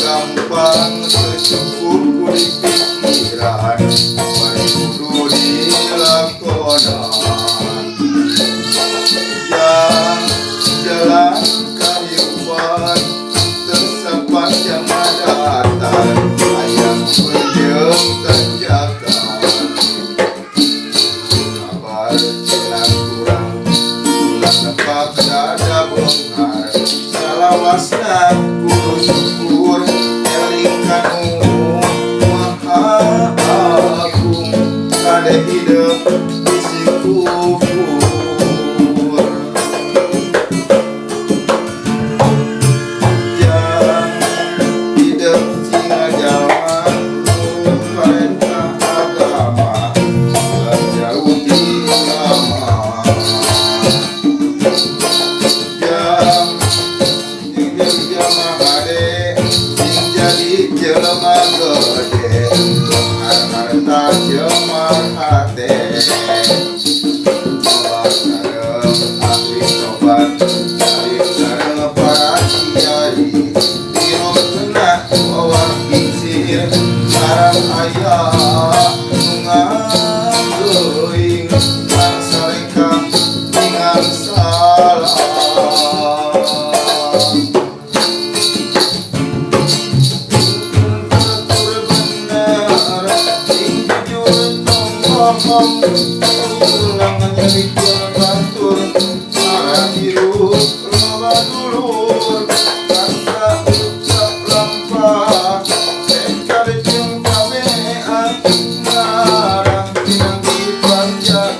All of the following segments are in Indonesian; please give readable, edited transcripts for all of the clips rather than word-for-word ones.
gampang secukup kulit pikiran kudu dilakonan yang jalan kehidupan tersepanjang datang ayam berjem terjaga kabar tenang kurang ulang nempak dada bongkar salawasna kudu syukur hidup isi kubur yang hidup singa jalan perintah agama jauh di lama yang jelma gede sing jadi jelma gede harta jelma hati sareng ahli sobat dari sareng para kiai dino kena bawa kincir sareng ayah nungangeuing ang sarekang ingang salah ulang nyari batur marah hirup loba dulur rasa ucap lampah sekar jeung kamean marah tinang dipanjang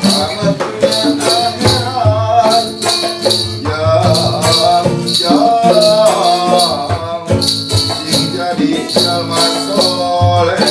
amatnya akhirat yang sing jadi jalma soleh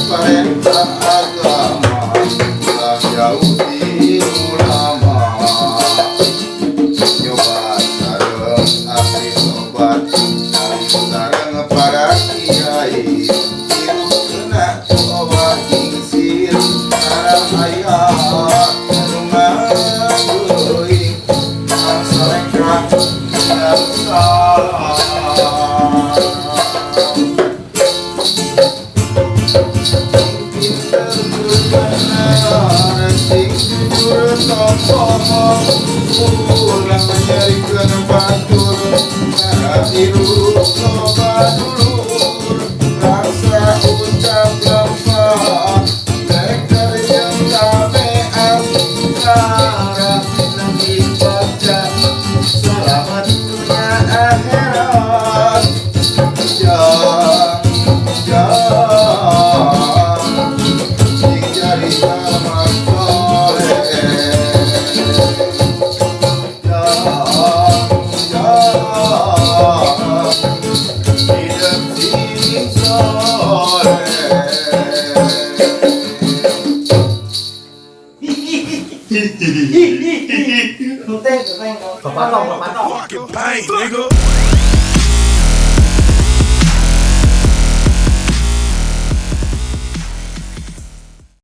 perintah agama jauh di ulama nyoba sareng ahli sobat dari sareng para kiai hidup kena bawa kincir sareng ayah nungangeuing ang sarekang yang salah ulang nyarikeun batur marah hirup loba dulur rasa ucap lampah sekar jeung kamean marah tinang dipanjang selamat dunia akhirat sing jadi jalma soleh Fucking pain, nigga.